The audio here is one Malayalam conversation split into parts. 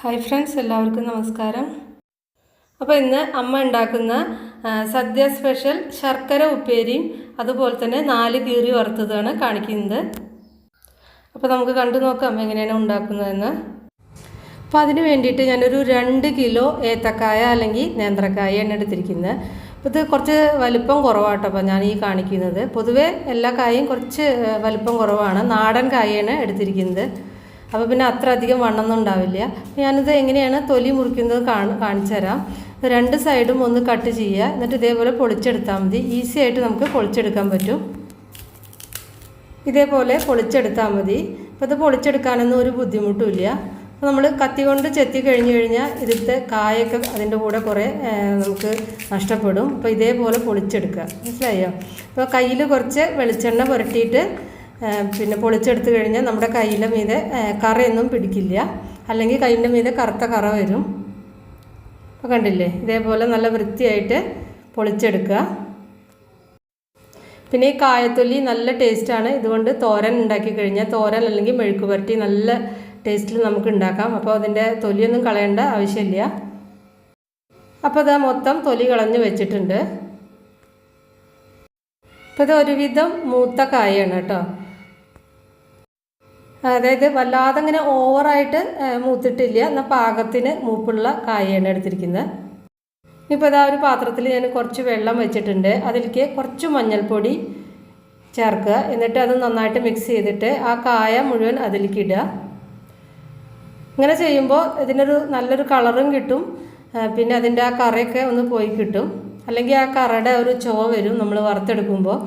ഹായ് ഫ്രണ്ട്സ്, എല്ലാവർക്കും നമസ്കാരം. അപ്പോൾ ഇന്ന് അമ്മ ഉണ്ടാക്കുന്ന സദ്യ സ്പെഷ്യൽ ശർക്കര ഉപ്പേരിയും അതുപോലെ തന്നെ 4 കീറി വറുത്തതാണ് കാണിക്കുന്നത്. അപ്പോൾ നമുക്ക് കണ്ടു നോക്കാം എങ്ങനെയാണ് ഉണ്ടാക്കുന്നതെന്ന്. അപ്പോൾ അതിന് വേണ്ടിയിട്ട് ഞാനൊരു 2 കിലോ ഏത്തക്കായ അല്ലെങ്കിൽ നേന്ത്രക്കായാണ് എടുത്തിരിക്കുന്നത്. അപ്പോൾ ഇത് കുറച്ച് വലിപ്പം കുറവാട്ടോ അപ്പോൾ ഞാൻ ഈ കാണിക്കുന്നത്. പൊതുവേ എല്ലാ കായയും കുറച്ച് വലിപ്പം കുറവാണ്. നാടൻ കായയാണ് എടുത്തിരിക്കുന്നത്. അപ്പോൾ പിന്നെ അത്ര അധികം വണ്ണമൊന്നും ഉണ്ടാവില്ല. ഞാനിത് എങ്ങനെയാണ് തൊലി മുറിക്കുന്നത് കാണിച്ചു തരാം. 2 സൈഡും ഒന്ന് കട്ട് ചെയ്യുക, എന്നിട്ട് ഇതേപോലെ പൊളിച്ചെടുത്താൽ മതി. ഈസി ആയിട്ട് നമുക്ക് പൊളിച്ചെടുക്കാൻ പറ്റും. ഇതേപോലെ പൊളിച്ചെടുത്താൽ മതി. അപ്പോൾ ഇത് പൊളിച്ചെടുക്കാനൊന്നും ഒരു ബുദ്ധിമുട്ടുമില്ല. അപ്പോൾ നമ്മൾ കത്തി കൊണ്ട് ചെത്തി കഴിഞ്ഞാൽ ഇതിലത്തെ കായൊക്കെ അതിൻ്റെ കൂടെ കുറേ നമുക്ക് നഷ്ടപ്പെടും. അപ്പോൾ ഇതേപോലെ പൊളിച്ചെടുക്കുക, മനസ്സിലായോ? അപ്പോൾ കയ്യിൽ കുറച്ച് വെളിച്ചെണ്ണ പുരട്ടിയിട്ട് പിന്നെ പൊളിച്ചെടുത്ത് കഴിഞ്ഞാൽ നമ്മുടെ കയ്യിൻ്റെ മീതെ കറയൊന്നും പിടിക്കില്ല, അല്ലെങ്കിൽ കയ്യിൻ്റെ മീതെ കറുത്ത കറ വരും. അപ്പോൾ കണ്ടില്ലേ, ഇതേപോലെ നല്ല വൃത്തിയായിട്ട് പൊളിച്ചെടുക്കുക. പിന്നെ ഈ കായത്തൊലി നല്ല ടേസ്റ്റാണ്. ഇതുകൊണ്ട് തോരൻ ഉണ്ടാക്കി കഴിഞ്ഞാൽ, തോരൻ അല്ലെങ്കിൽ മെഴുക്ക് പുരട്ടി നല്ല ടേസ്റ്റിൽ നമുക്ക് ഉണ്ടാക്കാം. അപ്പോൾ അതിൻ്റെ തൊലിയൊന്നും കളയേണ്ട ആവശ്യമില്ല. അപ്പോൾ അത് മൊത്തം തൊലി കളഞ്ഞ് വെച്ചിട്ടുണ്ട്. അപ്പോൾ ഇത് ഒരുവിധം മൂത്ത കായാണ് കേട്ടോ. അതായത് വല്ലാതെ അങ്ങനെ ഓവറായിട്ട് മൂത്തിട്ടില്ല, എന്നാൽ പാകത്തിന് മൂപ്പുള്ള കായാണ് എടുത്തിരിക്കുന്നത്. ഇപ്പോൾ ഇതാ ഒരു പാത്രത്തിൽ ഞാൻ കുറച്ച് വെള്ളം വെച്ചിട്ടുണ്ട്. അതിലേക്ക് കുറച്ച് മഞ്ഞൾപ്പൊടി ചേർക്കുക. എന്നിട്ട് അത് നന്നായിട്ട് മിക്സ് ചെയ്തിട്ട് ആ കായ മുഴുവൻ അതിലേക്ക് ഇടുക. ഇങ്ങനെ ചെയ്യുമ്പോൾ ഇതിനൊരു നല്ലൊരു കളറും കിട്ടും. പിന്നെ അതിൻ്റെ ആ കറയൊക്കെ ഒന്ന് പോയി കിട്ടും, അല്ലെങ്കിൽ ആ കറയുടെ ഒരു ചുവ വരും നമ്മൾ വറുത്തെടുക്കുമ്പോൾ.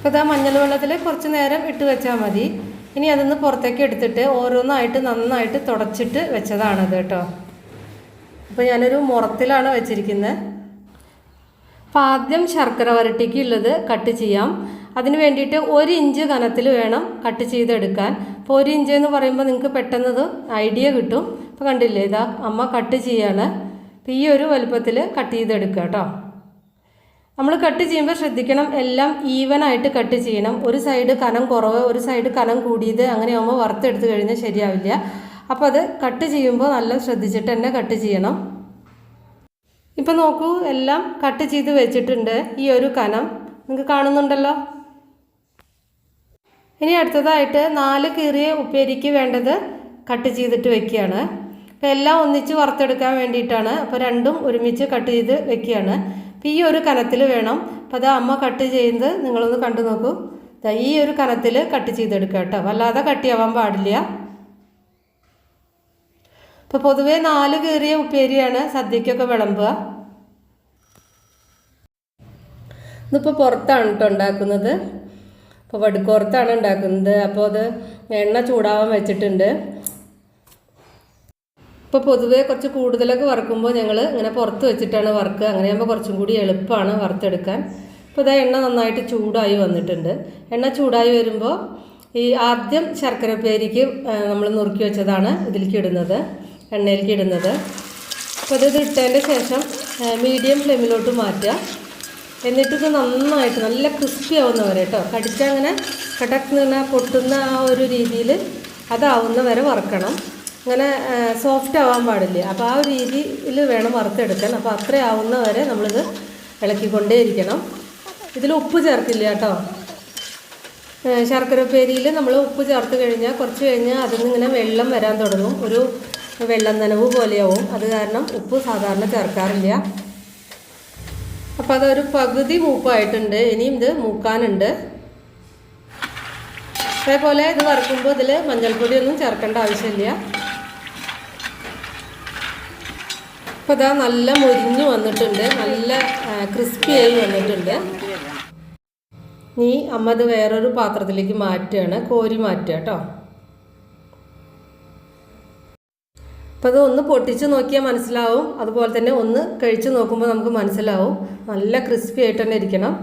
അപ്പോൾ ആ മഞ്ഞൾ വെള്ളത്തിൽ കുറച്ച് നേരം ഇട്ട് വെച്ചാൽ മതി. ഇനി അതൊന്ന് പുറത്തേക്ക് എടുത്തിട്ട് ഓരോന്നായിട്ട് നന്നായിട്ട് തുടച്ചിട്ട് വെച്ചതാണത് കേട്ടോ. അപ്പോൾ ഞാനൊരു മുറത്തിലാണ് വെച്ചിരിക്കുന്നത്. അപ്പോൾ ആദ്യം ശർക്കര വരട്ടിക്ക് ഉള്ളത് കട്ട് ചെയ്യാം. അതിന് വേണ്ടിയിട്ട് 1 ഇഞ്ച് കനത്തിൽ വേണം കട്ട് ചെയ്തെടുക്കാൻ. അപ്പോൾ 1 ഇഞ്ച് എന്ന് പറയുമ്പോൾ നിങ്ങൾക്ക് പെട്ടെന്നത് ഐഡിയ കിട്ടും. അപ്പോൾ കണ്ടില്ലേ, ഇതാ അമ്മ കട്ട് ചെയ്യാണ്. അപ്പോൾ ഈ ഒരു വലുപ്പത്തിൽ കട്ട് ചെയ്തെടുക്കുക കേട്ടോ. നമ്മൾ കട്ട് ചെയ്യുമ്പോൾ ശ്രദ്ധിക്കണം, എല്ലാം ഈവനായിട്ട് കട്ട് ചെയ്യണം. ഒരു സൈഡ് കനം കുറവ്, ഒരു സൈഡ് കനം കൂടിയത്, അങ്ങനെ ആകുമ്പോൾ വറുത്തെടുത്ത് കഴിഞ്ഞാൽ ശരിയാവില്ല. അപ്പോൾ അത് കട്ട് ചെയ്യുമ്പോൾ നല്ല ശ്രദ്ധിച്ചിട്ട് തന്നെ കട്ട് ചെയ്യണം. ഇപ്പോൾ നോക്കൂ, എല്ലാം കട്ട് ചെയ്ത് വെച്ചിട്ടുണ്ട്. ഈ ഒരു കനം നിങ്ങൾക്ക് കാണുന്നുണ്ടല്ലോ. ഇനി അടുത്തതായിട്ട് 4 കീറിയ ഉപ്പേരിക്ക് വേണ്ടത് കട്ട് ചെയ്തിട്ട് വെക്കുകയാണ്. അപ്പോൾ എല്ലാം ഒന്നിച്ച് വറുത്തെടുക്കാൻ വേണ്ടിയിട്ടാണ്. അപ്പോൾ രണ്ടും ഒരുമിച്ച് കട്ട് ചെയ്ത് വെക്കുകയാണ്. ഈ ഒരു കനത്തിൽ വേണം. അപ്പോൾ അത് അമ്മ കട്ട് ചെയ്യുന്നത് നിങ്ങളൊന്ന് കണ്ടു നോക്കൂ. ഈ ഒരു കനത്തിൽ കട്ട് ചെയ്തെടുക്കുക കേട്ടോ, വല്ലാതെ കട്ടിയാവാൻ പാടില്ല. അപ്പോൾ പൊതുവേ 4 കീറിയ ഉപ്പേരിയാണ് സദ്യക്കൊക്കെ വിളമ്പുക. ഇതിപ്പോൾ പുറത്താണ് കേട്ടോ ഉണ്ടാക്കുന്നത്. അപ്പോൾ വടുക്കുറത്താണ് ഉണ്ടാക്കുന്നത്. അപ്പോൾ അത് എണ്ണ ചൂടാവാൻ വെച്ചിട്ടുണ്ട്. ഇപ്പോൾ പൊതുവേ കുറച്ച് കൂടുതലൊക്കെ വറുക്കുമ്പോൾ ഞങ്ങൾ ഇങ്ങനെ പുറത്ത് വെച്ചിട്ടാണ് വറുക്കുക. അങ്ങനെയാകുമ്പോൾ കുറച്ചും കൂടി എളുപ്പമാണ് വറുത്തെടുക്കാൻ. ഇപ്പോൾ ഇതാ എണ്ണ നന്നായിട്ട് ചൂടായി വന്നിട്ടുണ്ട്. എണ്ണ ചൂടായി വരുമ്പോൾ ഈ ആദ്യം ശർക്കര ഉപ്പേരിക്ക് നമ്മൾ നുറുക്കി വെച്ചതാണ് ഇതിലേക്ക് ഇടുന്നത്, എണ്ണയിലേക്ക് ഇടുന്നത്. അപ്പോൾ ഇത് ഇട്ടതിൻ്റെ ശേഷം മീഡിയം ഫ്ലെയിമിലോട്ട് മാറ്റുക. എന്നിട്ടിത് നന്നായിട്ട് നല്ല ക്രിസ്പി ആവുന്ന വരെ കേട്ടോ, കടിച്ചാൽ അങ്ങനെ കടക്കുന്ന പൊട്ടുന്ന ആ ഒരു രീതിയിൽ അതാവുന്ന വരെ വറുക്കണം. അങ്ങനെ സോഫ്റ്റ് ആവാൻ പാടില്ല. അപ്പോൾ ആ ഒരു രീതിയിൽ വേണം വറുത്തെടുക്കാൻ. അപ്പോൾ അത്ര ആവുന്ന വരെ നമ്മളിത് ഇളക്കിക്കൊണ്ടേ ഇരിക്കണം. ഇതിൽ ഉപ്പ് ചേർക്കില്ല കേട്ടോ. ശർക്കര ഉപ്പേരിയിൽ നമ്മൾ ഉപ്പ് ചേർത്ത് കഴിഞ്ഞാൽ കുറച്ച് കഴിഞ്ഞാൽ അതിൽ നിന്ന് ഇങ്ങനെ വെള്ളം വരാൻ തുടങ്ങും, ഒരു വെള്ളം നനവ് പോലെയാവും. അത് കാരണം ഉപ്പ് സാധാരണ ചേർക്കാറില്ല. അപ്പോൾ അതൊരു പകുതി മൂപ്പായിട്ടുണ്ട്. ഇനിയും ഇത് മൂക്കാനുണ്ട്. അതേപോലെ ഇത് വറുക്കുമ്പോൾ ഇതിൽ മഞ്ഞൾപ്പൊടിയൊന്നും ചേർക്കേണ്ട ആവശ്യമില്ല. അപ്പോൾ ഇതാ നല്ല മുരിഞ്ഞു വന്നിട്ടുണ്ട്, നല്ല ക്രിസ്പിയായി വന്നിട്ടുണ്ട്. ഇനി അമ്മ ഇത് വേറൊരു പാത്രത്തിലേക്ക് മാറ്റുകയാണ്, കോരി മാറ്റുക കേട്ടോ. അപ്പോൾ അത് ഒന്ന് പൊട്ടിച്ച് നോക്കിയാൽ മനസ്സിലാവും. അതുപോലെ തന്നെ ഒന്ന് കഴിച്ച് നോക്കുമ്പോൾ നമുക്ക് മനസ്സിലാവും. നല്ല ക്രിസ്പി ആയിട്ട് തന്നെ ഇരിക്കണം.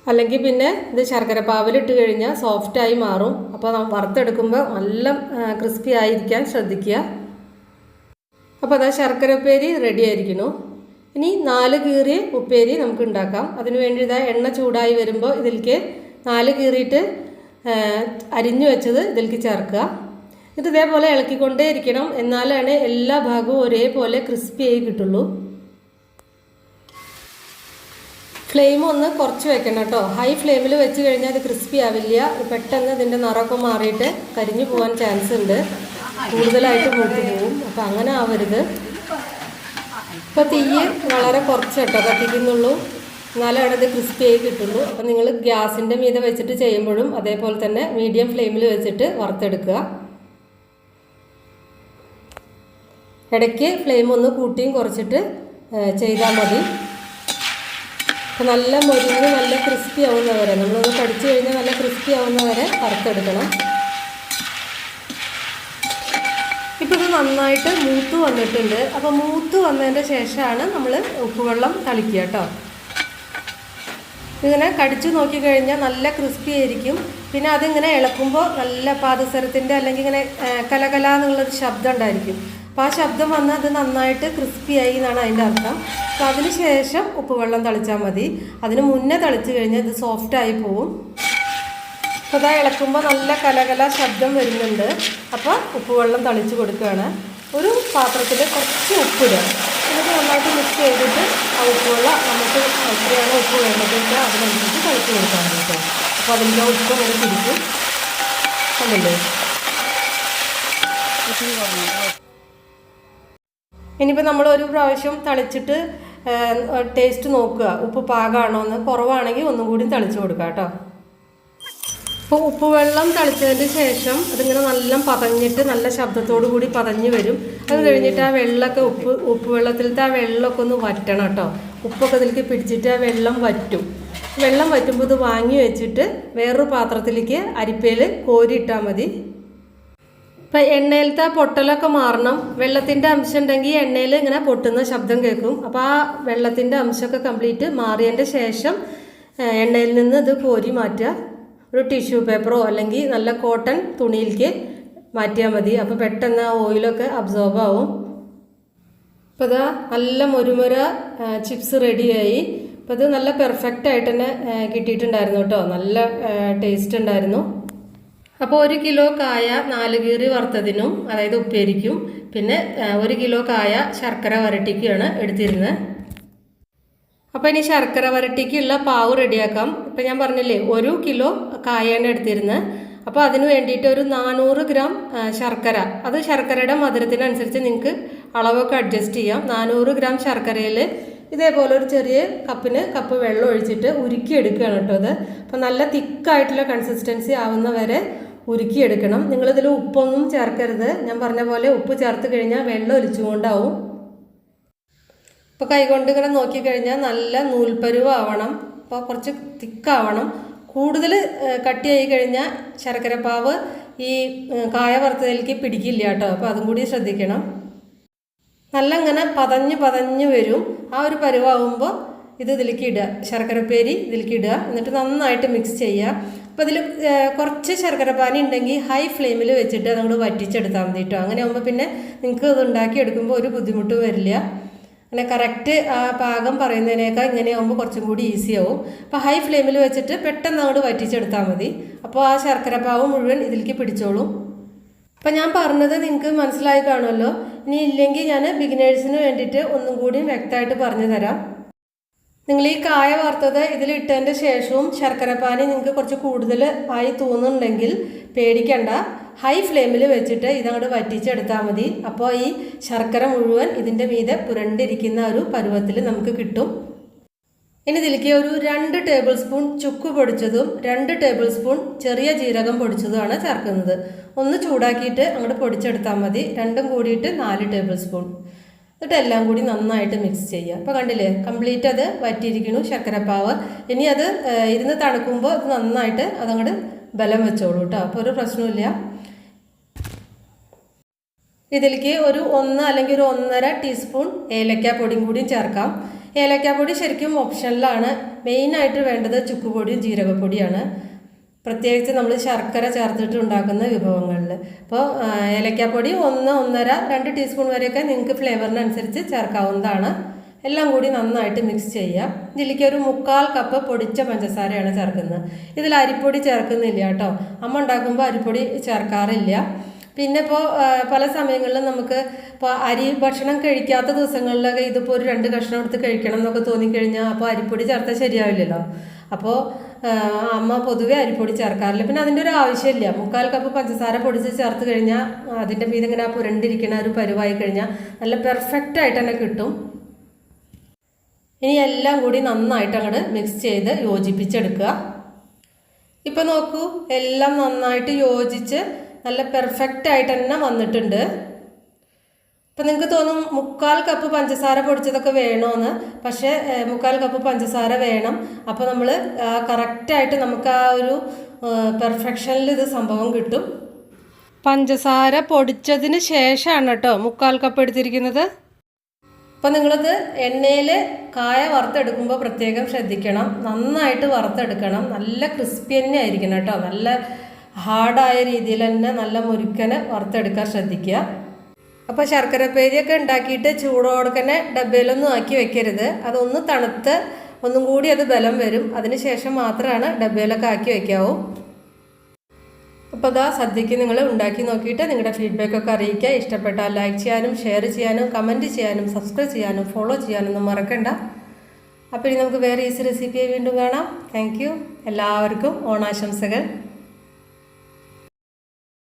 അല്ലെങ്കിൽ പിന്നെ ഇത് ശർക്കര പാവിലിട്ട് കഴിഞ്ഞാൽ സോഫ്റ്റായി മാറും. അപ്പോൾ വറുത്തെടുക്കുമ്പോൾ നല്ല ക്രിസ്പി ആയിരിക്കാൻ ശ്രദ്ധിക്കുക. അപ്പോൾ അതാ ശർക്കര ഉപ്പേരി റെഡി ആയിരിക്കുന്നു. ഇനി 4 കീറിയ ഉപ്പേരി നമുക്ക് ഉണ്ടാക്കാം. അതിന് വേണ്ടി ഇതാ എണ്ണ ചൂടായി വരുമ്പോൾ ഇതിലേക്ക് 4 കീറിയിട്ട് അരിഞ്ഞു വെച്ചത് ഇതിലേക്ക് ചേർക്കുക. ഇത് ഇതേപോലെ ഇളക്കിക്കൊണ്ടേ ഇരിക്കണം, എന്നാലാണ് എല്ലാ ഭാഗവും ഒരേപോലെ ക്രിസ്പി ആയി കിട്ടുള്ളൂ. ഫ്ലെയിം ഒന്ന് കുറച്ച് വെക്കണം കേട്ടോ. ഹൈ ഫ്ലെയിമിൽ വെച്ച് കഴിഞ്ഞാൽ അത് ക്രിസ്പി ആവില്ല. പെട്ടെന്ന് ഇതിൻ്റെ നിറമൊക്കെ മാറിയിട്ട് കരിഞ്ഞു പോകാൻ ചാൻസ് ഉണ്ട്, കൂടുതലായിട്ട് മൂത്ത് പോവും. അപ്പോൾ അങ്ങനെ ആവരുത്. ഇപ്പോൾ തീ വളരെ കുറച്ച് കേട്ടോ കത്തിക്കുന്നുള്ളൂ, എന്നാലാണ് ഇത് ക്രിസ്പി ആയി കിട്ടുള്ളൂ. അപ്പോൾ നിങ്ങൾ ഗ്യാസിൻ്റെ മീതെ വെച്ചിട്ട് ചെയ്യുമ്പോഴും അതേപോലെ തന്നെ മീഡിയം ഫ്ലെയിമിൽ വെച്ചിട്ട് വറുത്തെടുക്കുക. ഇടയ്ക്ക് ഫ്ലെയിം ഒന്ന് കൂട്ടിയും കുറച്ചിട്ട് ചെയ്താൽ മതി. അപ്പോൾ നല്ല മൊരിഞ്ഞ് നല്ല ക്രിസ്പി ആവുന്നവരെ, നമ്മളൊന്ന് കടിച്ചു കഴിഞ്ഞാൽ നല്ല ക്രിസ്പി ആവുന്നവരെ വറുത്തെടുക്കണം. ഇപ്പോൾ ഇത് നന്നായിട്ട് മൂത്ത് വന്നിട്ടുണ്ട്. അപ്പോൾ മൂത്ത് വന്നതിൻ്റെ ശേഷമാണ് നമ്മൾ ഉപ്പുവെള്ളം തളിക്കുക കേട്ടോ. ഇങ്ങനെ കടിച്ചു നോക്കിക്കഴിഞ്ഞാൽ നല്ല ക്രിസ്പി ആയിരിക്കും. പിന്നെ അതിങ്ങനെ ഇളക്കുമ്പോൾ നല്ല പാദസരത്തിൻ്റെ അല്ലെങ്കിൽ ഇങ്ങനെ കലകല എന്നുള്ളൊരു ശബ്ദം ഉണ്ടായിരിക്കും. അപ്പോൾ ആ ശബ്ദം വന്നാൽ അത് നന്നായിട്ട് ക്രിസ്പി ആയി എന്നാണ് അതിൻ്റെ അർത്ഥം. അപ്പോൾ അതിന് ശേഷം ഉപ്പുവെള്ളം തളിച്ചാൽ മതി. അതിന് മുന്നേ തളിച്ച് കഴിഞ്ഞാൽ ഇത് സോഫ്റ്റായി പോവും. അപ്പോൾ അതാ ഇളക്കുമ്പോൾ നല്ല കലകല ശബ്ദം വരുന്നുണ്ട്. അപ്പോൾ ഉപ്പുവെള്ളം തളിച്ച് കൊടുക്കുകയാണ്. ഒരു പാത്രത്തിൽ കുറച്ച് ഉപ്പിടുക, എന്നിട്ട് നന്നായിട്ട് മിക്സ് ചെയ്തിട്ട് ആ ഉപ്പുവെള്ളം നമുക്ക് എത്രയാണോ ഉപ്പ് വേണ്ടത് വെച്ചാൽ അതിനനുസരിച്ച് തളിച്ച് കൊടുക്കാൻ കേട്ടോ. അപ്പോൾ അതിൻ്റെ ഉപ്പ് അങ്ങനെ തിരിക്കും. കണ്ടില്ലേ? ഇനിയിപ്പോൾ നമ്മൾ ഒരു പ്രാവശ്യം തളിച്ചിട്ട് ടേസ്റ്റ് നോക്കുക, ഉപ്പ് പാകമാണോ എന്ന്. കുറവാണെങ്കിൽ ഒന്നും കൂടി തളിച്ച് കൊടുക്കുക കേട്ടോ. അപ്പോൾ ഉപ്പുവെള്ളം തളിച്ചതിന് ശേഷം അതിങ്ങനെ നല്ല പതഞ്ഞിട്ട് നല്ല ശബ്ദത്തോടു കൂടി പതഞ്ഞ് വരും. അത് കഴിഞ്ഞിട്ട് ആ വെള്ളമൊക്കെ ഉപ്പുവെള്ളത്തിലത്തെ ആ വെള്ളമൊക്കെ ഒന്ന് വറ്റണം കേട്ടോ. ഉപ്പൊക്കെ ഇതിലേക്ക് പിടിച്ചിട്ട് ആ വെള്ളം വറ്റും. വെള്ളം വറ്റുമ്പോൾ ഇത് വാങ്ങി വെച്ചിട്ട് വേറൊരു പാത്രത്തിലേക്ക് അരിപ്പയിൽ കോരിയിട്ടാൽ മതി. ഇപ്പം എണ്ണയിലത്തെ പൊട്ടലൊക്കെ മാറണം. വെള്ളത്തിൻ്റെ അംശം ഉണ്ടെങ്കിൽ എണ്ണയിൽ ഇങ്ങനെ പൊട്ടുന്ന ശബ്ദം കേൾക്കും. അപ്പോൾ ആ വെള്ളത്തിൻ്റെ അംശമൊക്കെ കംപ്ലീറ്റ് മാറിയതിൻ്റെ ശേഷം എണ്ണയിൽ നിന്ന് ഇത് കോരി മാറ്റുക. ഒരു ടിഷ്യൂ പേപ്പറോ അല്ലെങ്കിൽ നല്ല കോട്ടൺ തുണിയിലേക്ക് മാറ്റിയാൽ മതി. അപ്പോൾ പെട്ടെന്ന് ആ ഓയിലൊക്കെ അബ്സോർബ് ആവും. അപ്പോൾ ഇതാ നല്ല മുരുമുര ചിപ്സ് റെഡിയായി. അപ്പോൾ ഇത് നല്ല പെർഫെക്റ്റ് ആയിട്ട് തന്നെ കിട്ടിയിട്ടുണ്ടായിരുന്നു കേട്ടോ. നല്ല ടേസ്റ്റ് ഉണ്ടായിരുന്നു. അപ്പോൾ 1 കിലോ കായ 4 കീറി വറുത്തതിനും, അതായത് ഉപ്പേരിക്കും, പിന്നെ 1 കിലോ കായ ശർക്കര വരട്ടിക്കുമാണ് എടുത്തിരുന്നത്. അപ്പോൾ ഇനി ശർക്കര വരട്ടിക്കുള്ള പാവ് റെഡിയാക്കാം. ഇപ്പം ഞാൻ പറഞ്ഞില്ലേ 1 കിലോ കായാണ് എടുത്തിരുന്നത്. അപ്പോൾ അതിന് വേണ്ടിയിട്ട് ഒരു 400 ഗ്രാം ശർക്കര, അത് ശർക്കരയുടെ മധുരത്തിനനുസരിച്ച് നിങ്ങൾക്ക് അളവൊക്കെ അഡ്ജസ്റ്റ് ചെയ്യാം. 400 ഗ്രാം ശർക്കരയിൽ ഇതേപോലെ ഒരു ചെറിയ കപ്പ് വെള്ളം ഒഴിച്ചിട്ട് ഉരുക്കിയെടുക്കുകയാണ് കേട്ടോ. അത് അപ്പോൾ നല്ല തിക്കായിട്ടുള്ള കൺസിസ്റ്റൻസി ആവുന്ന വരെ ഉരുക്കിയെടുക്കണം. നിങ്ങളിതിൽ ഉപ്പൊന്നും ചേർക്കരുത്. ഞാൻ പറഞ്ഞ പോലെ ഉപ്പ് ചേർത്ത് കഴിഞ്ഞാൽ വെള്ളം ഒലിച്ചുകൊണ്ടാവും. ഇപ്പോൾ കൈകൊണ്ട് ഇങ്ങനെ നോക്കിക്കഴിഞ്ഞാൽ നല്ല നൂൽപ്പരുവാവണം. അപ്പോൾ കുറച്ച് തിക്കാവണം. കൂടുതൽ കട്ടിയായി കഴിഞ്ഞാൽ ശർക്കരപ്പാവ് ഈ കായ വറുത്തതിലേക്ക് പിടിക്കില്ല കേട്ടോ. അപ്പോൾ അതും കൂടി ശ്രദ്ധിക്കണം. നല്ല ഇങ്ങനെ പതഞ്ഞ് വരും. ആ ഒരു പരുവാകുമ്പോൾ ഇതിലേക്ക് ഇടുക, ശർക്കരപ്പേരി ഇതിലേക്ക് ഇടുക. എന്നിട്ട് നന്നായിട്ട് മിക്സ് ചെയ്യുക. അപ്പോൾ ഇതിൽ കുറച്ച് ശർക്കരപ്പാനി ഉണ്ടെങ്കിൽ ഹൈ ഫ്ലെയിമിൽ വെച്ചിട്ട് നമ്മൾ വറ്റിച്ചെടുത്താൽ മതി കേട്ടോ. അങ്ങനെ ആകുമ്പോൾ പിന്നെ നിങ്ങൾക്ക് ഇത് ഉണ്ടാക്കിയെടുക്കുമ്പോൾ ഒരു ബുദ്ധിമുട്ടും വരില്ല. അങ്ങനെ കറക്റ്റ് ആ പാകം പറയുന്നതിനേക്കാൾ ഇങ്ങനെയാകുമ്പോൾ കുറച്ചും കൂടി ഈസി ആവും. അപ്പോൾ ഹൈ ഫ്ലെയിമിൽ വെച്ചിട്ട് പെട്ടെന്ന് അങ്ങോട്ട് വറ്റിച്ചെടുത്താൽ മതി. അപ്പോൾ ആ ശർക്കരപ്പാവ് മുഴുവൻ ഇതിലേക്ക് പിടിച്ചോളും. അപ്പം ഞാൻ പറഞ്ഞത് നിങ്ങൾക്ക് മനസ്സിലായി കാണുമല്ലോ. ഇനി ഇല്ലെങ്കിൽ ഞാൻ ബിഗിനേഴ്സിന് വേണ്ടിയിട്ട് ഒന്നും കൂടി വ്യക്തമായിട്ട് പറഞ്ഞു തരാം. നിങ്ങൾ ഈ കായ വറുത്തത് ഇതിലിട്ടതിൻ്റെ ശേഷവും ശർക്കരപ്പാനി നിങ്ങൾക്ക് കുറച്ച് കൂടുതൽ ആയി തോന്നുന്നുണ്ടെങ്കിൽ പേടിക്കണ്ട. ഹൈ ഫ്ലെയിമിൽ വെച്ചിട്ട് ഇതങ്ങോട്ട് വറ്റിച്ചെടുത്താൽ മതി. അപ്പോൾ ഈ ശർക്കര മുഴുവൻ ഇതിൻ്റെ മീതെ പുരണ്ടിരിക്കുന്ന ഒരു പരുവത്തിൽ നമുക്ക് കിട്ടും. ഇനി ഇതിലേക്ക് ഒരു 2 ടേബിൾ സ്പൂൺ ചുക്ക് പൊടിച്ചതും 2 ടേബിൾ സ്പൂൺ ചെറിയ ജീരകം പൊടിച്ചതുമാണ് ചേർക്കുന്നത്. ഒന്ന് ചൂടാക്കിയിട്ട് അങ്ങോട്ട് പൊടിച്ചെടുത്താൽ മതി. രണ്ടും കൂടിയിട്ട് 4 ടേബിൾ സ്പൂൺ. എന്നിട്ട് എല്ലാം കൂടി നന്നായിട്ട് മിക്സ് ചെയ്യുക. അപ്പോൾ കണ്ടില്ലേ, കംപ്ലീറ്റ് അത് വറ്റിയിരിക്കുന്നു ശർക്കരപ്പാവ്. ഇനി അത് ഇരുന്ന് തണുക്കുമ്പോൾ അത് നന്നായിട്ട് അതങ്ങോട്ട് ബലം വെച്ചോളൂ കേട്ടോ. അപ്പോൾ ഒരു പ്രശ്നമില്ല. ഇതിലേക്ക് ഒരു 1 അല്ലെങ്കിൽ ഒരു 1.5 ടീസ്പൂൺ ഏലക്കാപ്പൊടിയും കൂടിയും ചേർക്കാം. ഏലക്കാപ്പൊടി ശരിക്കും ഓപ്ഷനിലാണ്. മെയിനായിട്ട് വേണ്ടത് ചുക്കുപൊടിയും ജീരകപ്പൊടിയാണ്, പ്രത്യേകിച്ച് നമ്മൾ ശർക്കര ചേർത്തിട്ട് ഉണ്ടാക്കുന്ന വിഭവങ്ങളിൽ. അപ്പോൾ ഏലക്കാപ്പൊടി 1, 1.5, 2 ടീസ്പൂൺ വരെയൊക്കെ നിങ്ങൾക്ക് ഫ്ലേവറിനനുസരിച്ച് ചേർക്കാവുന്നതാണ്. എല്ലാം കൂടി നന്നായിട്ട് മിക്സ് ചെയ്യുക. ഇതിലേക്ക് ഒരു 3/4 കപ്പ് പൊടിച്ച പഞ്ചസാരയാണ് ചേർക്കുന്നത്. ഇതിൽ അരിപ്പൊടി ചേർക്കുന്നില്ല കേട്ടോ. അമ്മ ഉണ്ടാക്കുമ്പോൾ അരിപ്പൊടി ചേർക്കാറില്ല. പിന്നെ ഇപ്പോൾ പല സമയങ്ങളിലും നമുക്ക് ഇപ്പോൾ അരി ഭക്ഷണം കഴിക്കാത്ത ദിവസങ്ങളിലൊക്കെ ഇതിപ്പോൾ ഒരു 2 കഷ്ണം എടുത്ത് കഴിക്കണം എന്നൊക്കെ തോന്നിക്കഴിഞ്ഞാൽ അപ്പോൾ അരിപ്പൊടി ചേർത്താൽ ശരിയാവില്ലല്ലോ. അപ്പോൾ അമ്മ പൊതുവേ അരിപ്പൊടി ചേർക്കാറില്ല. പിന്നെ അതിൻ്റെ ഒരു ആവശ്യമില്ല. 3/4 കപ്പ് പഞ്ചസാര പൊടിച്ച് ചേർത്ത് കഴിഞ്ഞാൽ അതിൻ്റെ മീതെ ഇങ്ങനെ പുരണ്ടിരിക്കണ ഒരു പരുവായി കഴിഞ്ഞാൽ നല്ല പെർഫെക്റ്റായിട്ട് തന്നെ കിട്ടും. ഇനി എല്ലാം കൂടി നന്നായിട്ട് അങ്ങോട്ട് മിക്സ് ചെയ്ത് യോജിപ്പിച്ചെടുക്കുക. ഇപ്പം നോക്കൂ, എല്ലാം നന്നായിട്ട് യോജിച്ച് നല്ല പെർഫെക്റ്റായിട്ട് തന്നെ വന്നിട്ടുണ്ട്. ഇപ്പം നിങ്ങൾക്ക് തോന്നും 3/4 കപ്പ് പഞ്ചസാര പൊടിച്ചതൊക്കെ വേണമെന്ന്. പക്ഷേ 3/4 കപ്പ് പഞ്ചസാര വേണം. അപ്പോൾ നമ്മൾ കറക്റ്റായിട്ട് നമുക്ക് ആ ഒരു പെർഫെക്ഷനിൽ ഇത് സംഭവം കിട്ടും. പഞ്ചസാര പൊടിച്ചതിന് ശേഷമാണ് കേട്ടോ 3/4 കപ്പ് എടുത്തിരിക്കുന്നത്. അപ്പം നിങ്ങളിത് എണ്ണയിൽ കായ വറുത്തെടുക്കുമ്പോൾ പ്രത്യേകം ശ്രദ്ധിക്കണം. നന്നായിട്ട് വറുത്തെടുക്കണം. നല്ല ക്രിസ്പി തന്നെ ആയിരിക്കണം കേട്ടോ. നല്ല ഹാർഡായ രീതിയിൽ തന്നെ നല്ല മുരുക്കനെ വറുത്തെടുക്കാൻ ശ്രദ്ധിക്കുക. അപ്പോൾ ശർക്കരപ്പേരിയൊക്കെ ഉണ്ടാക്കിയിട്ട് ചൂടോടെ തന്നെ ഡബ്ബയിലൊന്നും ആക്കി വെക്കരുത്. അതൊന്ന് തണുത്ത് ഒന്നും കൂടി അത് ബലം വരും. അതിന് ശേഷം മാത്രമാണ് ഡബ്ബയിലൊക്കെ ആക്കി വെക്കാവൂ. അപ്പോൾ അതാ സദ്യക്ക് നിങ്ങൾ ഉണ്ടാക്കി നോക്കിയിട്ട് നിങ്ങളുടെ ഫീഡ്ബാക്കൊക്കെ അറിയിക്കുക. ഇഷ്ടപ്പെട്ടാൽ ലൈക്ക് ചെയ്യാനും ഷെയർ ചെയ്യാനും കമൻറ്റ് ചെയ്യാനും സബ്സ്ക്രൈബ് ചെയ്യാനും ഫോളോ ചെയ്യാനൊന്നും മറക്കണ്ട. അപ്പോൾ ഇനി നമുക്ക് വേറെ ഈസി റെസിപ്പിയായി വീണ്ടും കാണാം. Thank you. എല്ലാവർക്കും ഓണാശംസകൾ.